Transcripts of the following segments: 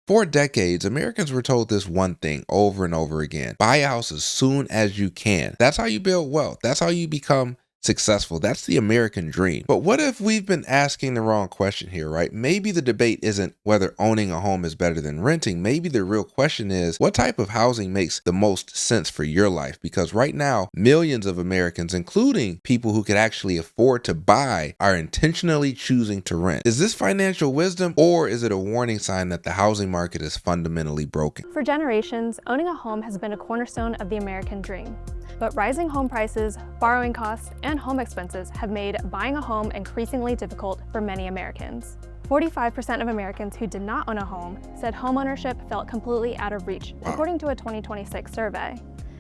For decades, Americans were told this one thing over and over again: buy a house as soon as you can. That's how you build wealth. That's how you become successful. That's the American dream. But what if we've been asking the wrong question here, right? Maybe the debate isn't whether owning a home is better than renting. Maybe the real question is, what type of housing makes the most sense for your life? Because right now, millions of Americans, including people who could actually afford to buy, are intentionally choosing to rent. Is this financial wisdom, or is it a warning sign that the housing market is fundamentally broken? For generations, owning a home has been a cornerstone of the American dream. But rising home prices, borrowing costs, and home expenses have made buying a home increasingly difficult for many Americans. 45% of Americans who did not own a home said homeownership felt completely out of reach, according to a 2026 survey.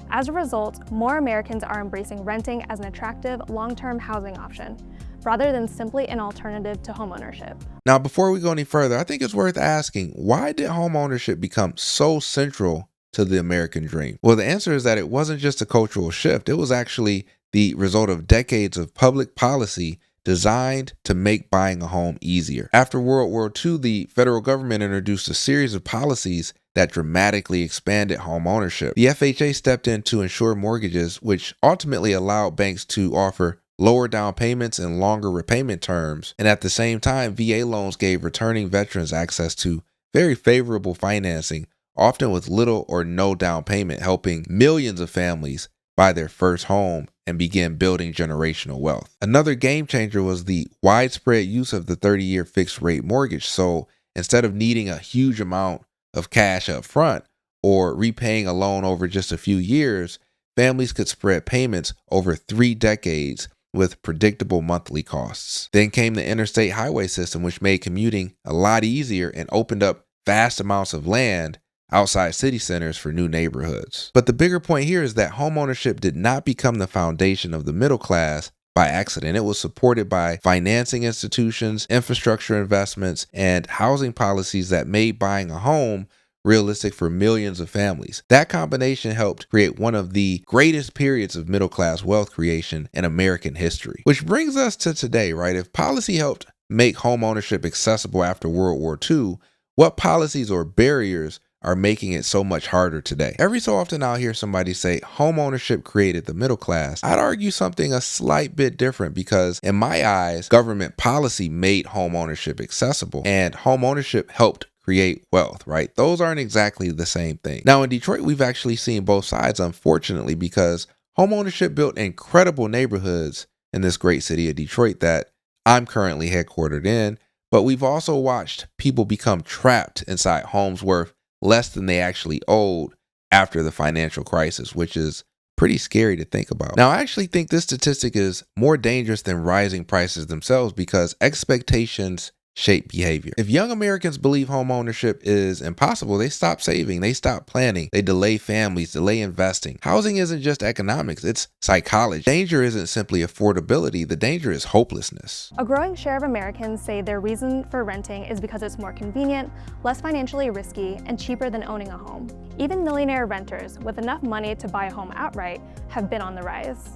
As a result, more Americans are embracing renting as an attractive long-term housing option, rather than simply an alternative to homeownership. Now, before we go any further, I think it's worth asking, why did homeownership become so central to the American dream? Well, the answer is that it wasn't just a cultural shift. It was actually the result of decades of public policy designed to make buying a home easier. After World War II, the federal government introduced a series of policies that dramatically expanded home ownership. The FHA stepped in to ensure mortgages, which ultimately allowed banks to offer lower down payments and longer repayment terms. And at the same time, VA loans gave returning veterans access to very favorable financing, often with little or no down payment, helping millions of families buy their first home and begin building generational wealth. Another game changer was the widespread use of the 30-year fixed rate mortgage. So instead of needing a huge amount of cash up front or repaying a loan over just a few years, families could spread payments over 3 decades with predictable monthly costs. Then came the interstate highway system, which made commuting a lot easier and opened up vast amounts of land outside city centers for new neighborhoods. But the bigger point here is that homeownership did not become the foundation of the middle class by accident. It was supported by financing institutions, infrastructure investments, and housing policies that made buying a home realistic for millions of families. That combination helped create one of the greatest periods of middle class wealth creation in American history. Which brings us to today, right? If policy helped make home ownership accessible after World War II, what policies or barriers are making it so much harder today? Every so often I'll hear somebody say home ownership created the middle class. I'd argue something a slight bit different, because in my eyes, government policy made home ownership accessible and home ownership helped create wealth, right? Those aren't exactly the same thing. Now in Detroit, we've actually seen both sides, unfortunately, because home ownership built incredible neighborhoods in this great city of Detroit that I'm currently headquartered in. But we've also watched people become trapped inside homes worth less than they actually owed after the financial crisis, which is pretty scary to think about. Now, I actually think this statistic is more dangerous than rising prices themselves, because expectations shape behavior. If young Americans believe home ownership is impossible, they stop saving, they stop planning, they delay families, delay investing. Housing isn't just economics, it's psychology. Danger isn't simply affordability, the danger is hopelessness. A growing share of Americans say their reason for renting is because it's more convenient, less financially risky, and cheaper than owning a home. Even millionaire renters with enough money to buy a home outright have been on the rise.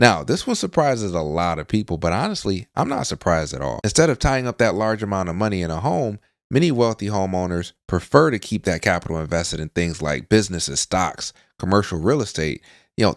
Now, this one surprises a lot of people, but honestly, I'm not surprised at all. Instead of tying up that large amount of money in a home, many wealthy homeowners prefer to keep that capital invested in things like businesses, stocks, commercial real estate,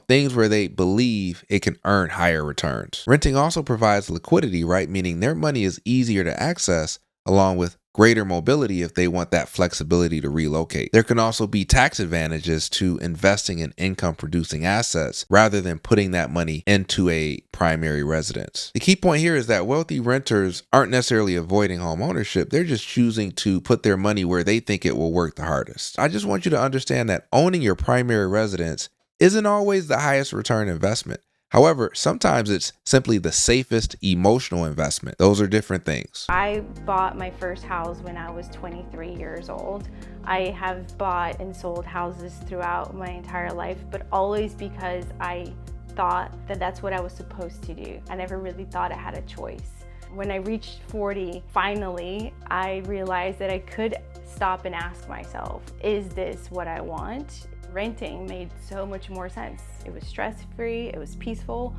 things where they believe it can earn higher returns. Renting also provides liquidity, right? Meaning their money is easier to access, along with greater mobility if they want that flexibility to relocate. There can also be tax advantages to investing in income producing assets rather than putting that money into a primary residence. The key point here is that wealthy renters aren't necessarily avoiding home ownership. They're just choosing to put their money where they think it will work the hardest. I just want you to understand that owning your primary residence isn't always the highest return investment. However, sometimes it's simply the safest emotional investment. Those are different things. I bought my first house when I was 23 years old. I have bought and sold houses throughout my entire life, but always because I thought that that's what I was supposed to do. I never really thought I had a choice. When I reached 40, finally, I realized that I could stop and ask myself, is this what I want? Renting made so much more sense. It was stress-free, it was peaceful,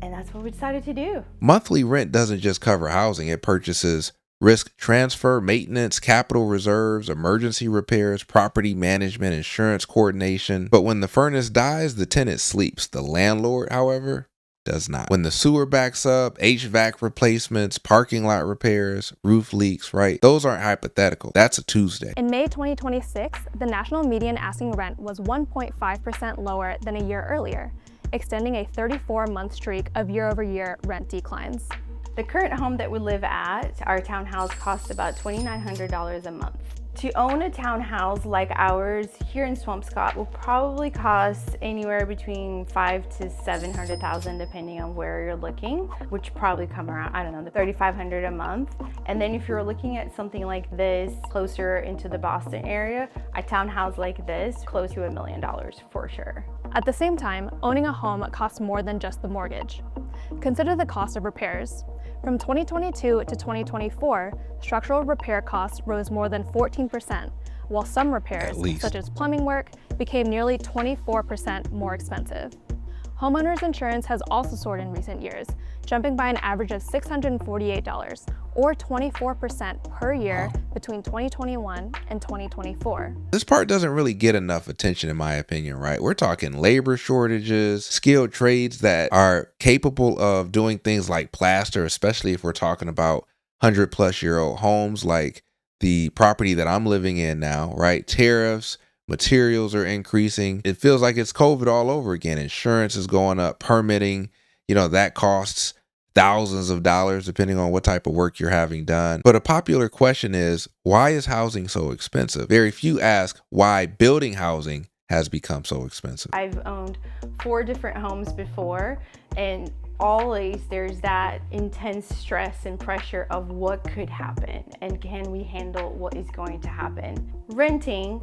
and that's what we decided to do. Monthly rent doesn't just cover housing, it purchases risk transfer, maintenance, capital reserves, emergency repairs, property management, insurance coordination. But when the furnace dies, the tenant sleeps. The landlord, however, does not. When the sewer backs up, HVAC replacements, parking lot repairs, roof leaks, right? Those aren't hypothetical. That's a Tuesday. In May 2026, the national median asking rent was 1.5% lower than a year earlier, extending a 34-month streak of year-over-year rent declines. The current home that we live at, our townhouse, costs about $2,900 a month. To own a townhouse like ours here in Swampscott will probably cost anywhere between $500,000 to $700,000 depending on where you're looking, which probably come around, I don't know, $3,500 a month. And then if you're looking at something like this closer into the Boston area, a townhouse like this close to $1 million for sure. At the same time, owning a home costs more than just the mortgage. Consider the cost of repairs. From 2022 to 2024, structural repair costs rose more than 14%, while some repairs, such as plumbing work, became nearly 24% more expensive. Homeowners insurance has also soared in recent years, jumping by an average of $648, or 24% per year between 2021 and 2024. This part doesn't really get enough attention in my opinion, right? We're talking labor shortages, skilled trades that are capable of doing things like plaster, especially if we're talking about 100-plus-year-old homes like the property that I'm living in now, right? Tariffs, materials are increasing. It feels like it's COVID all over again. Insurance is going up, permitting, that costs thousands of dollars depending on what type of work you're having done. But a popular question is, why is housing so expensive? Very few ask why building housing has become so expensive. I've owned 4 different homes before, and always there's that intense stress and pressure of what could happen and can we handle what is going to happen. Renting,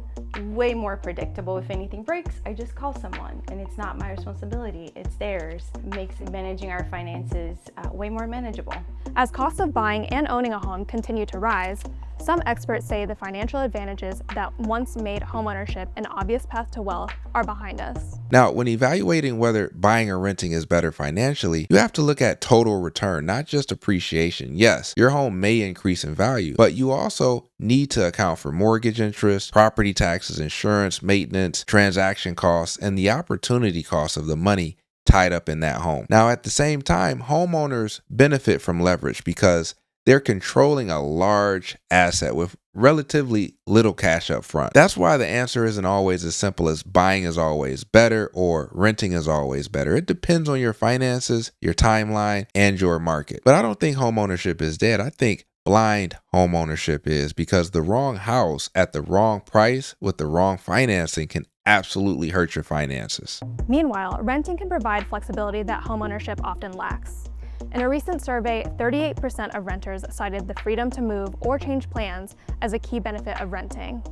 way more predictable. If anything breaks, I just call someone and it's not my responsibility, it's theirs. It makes managing our finances way more manageable. As costs of buying and owning a home continue to rise, some experts say the financial advantages that once made homeownership an obvious path to wealth are behind us. Now, when evaluating whether buying or renting is better financially, you have to look at total return, not just appreciation. Yes, your home may increase in value, but you also need to account for mortgage interest, property taxes, insurance, maintenance, transaction costs, and the opportunity cost of the money tied up in that home. Now, at the same time, homeowners benefit from leverage because they're controlling a large asset with relatively little cash up front. That's why the answer isn't always as simple as buying is always better or renting is always better. It depends on your finances, your timeline, and your market. But I don't think homeownership is dead. I think blind homeownership is, because the wrong house at the wrong price with the wrong financing can absolutely hurt your finances. Meanwhile, renting can provide flexibility that homeownership often lacks. In a recent survey, 38% of renters cited the freedom to move or change plans as a key benefit of renting.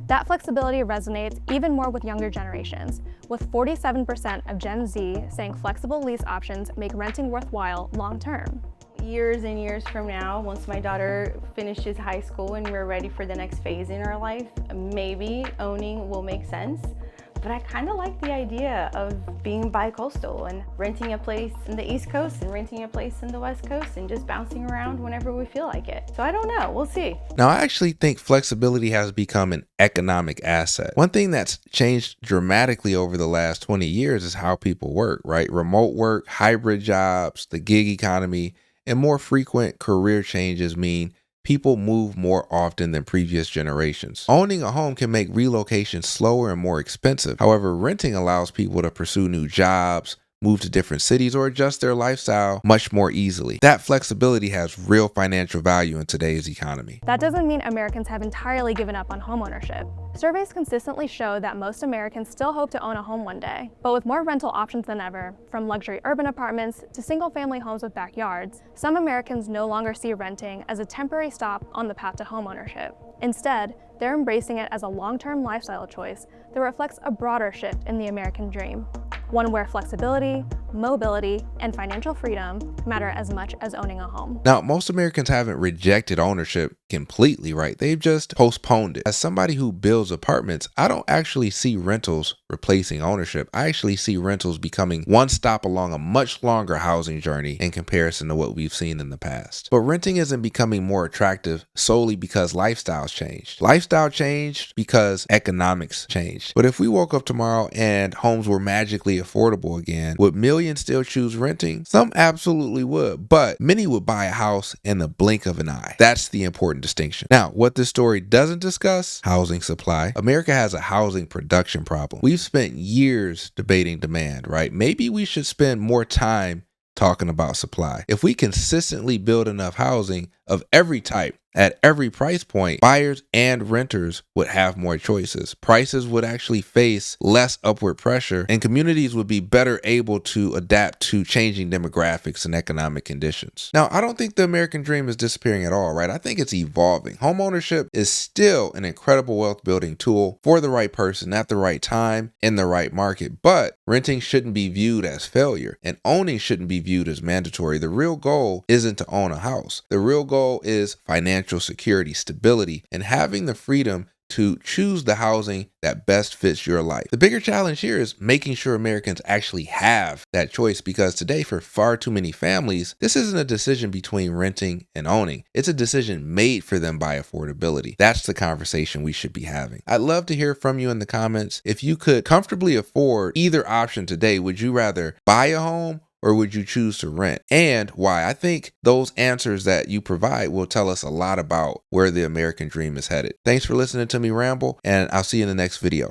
That flexibility resonates even more with younger generations, with 47% of Gen Z saying flexible lease options make renting worthwhile long-term. Years and years from now, once my daughter finishes high school and we're ready for the next phase in our life, maybe owning will make sense. But I kind of like the idea of being bi-coastal and renting a place in the East Coast and renting a place in the West Coast and just bouncing around whenever we feel like it. So I don't know, we'll see. Now, I actually think flexibility has become an economic asset. One thing that's changed dramatically over the last 20 years is how people work, right? Remote work, hybrid jobs, the gig economy, and more frequent career changes mean people move more often than previous generations. Owning a home can make relocation slower and more expensive. However, renting allows people to pursue new jobs, move to different cities, or adjust their lifestyle much more easily. That flexibility has real financial value in today's economy. That doesn't mean Americans have entirely given up on homeownership. Surveys consistently show that most Americans still hope to own a home one day, but with more rental options than ever, from luxury urban apartments to single-family homes with backyards, some Americans no longer see renting as a temporary stop on the path to homeownership. Instead, they're embracing it as a long-term lifestyle choice that reflects a broader shift in the American dream. One where flexibility, mobility, and financial freedom matter as much as owning a home. Now, most Americans haven't rejected ownership completely, right? They've just postponed it. As somebody who builds apartments, I don't actually see rentals replacing ownership. I actually see rentals becoming one stop along a much longer housing journey in comparison to what we've seen in the past. But renting isn't becoming more attractive solely because lifestyles changed. Lifestyle changed because economics changed. But if we woke up tomorrow and homes were magically affordable again, would millions still choose renting? Some absolutely would, but many would buy a house in the blink of an eye. That's the important distinction. Now, what this story doesn't discuss, housing supply. America has a housing production problem. We've spent years debating demand, right? Maybe we should spend more time talking about supply. If we consistently build enough housing of every type at every price point, buyers and renters would have more choices. Prices would actually face less upward pressure, and communities would be better able to adapt to changing demographics and economic conditions. Now, I don't think the American dream is disappearing at all, right? I think it's evolving. Homeownership is still an incredible wealth building tool for the right person at the right time in the right market, but renting shouldn't be viewed as failure, and owning shouldn't be viewed as mandatory. The real goal isn't to own a house. The real goal is financial security, stability, and having the freedom to choose the housing that best fits your life. The bigger challenge here is making sure Americans actually have that choice, because today, for far too many families, this isn't a decision between renting and owning. It's a decision made for them by affordability. That's the conversation we should be having. I'd love to hear from you in the comments. If you could comfortably afford either option today, would you rather buy a home or would you choose to rent, and why? I think those answers that you provide will tell us a lot about where the American dream is headed. Thanks for listening to me ramble, and I'll see you in the next video.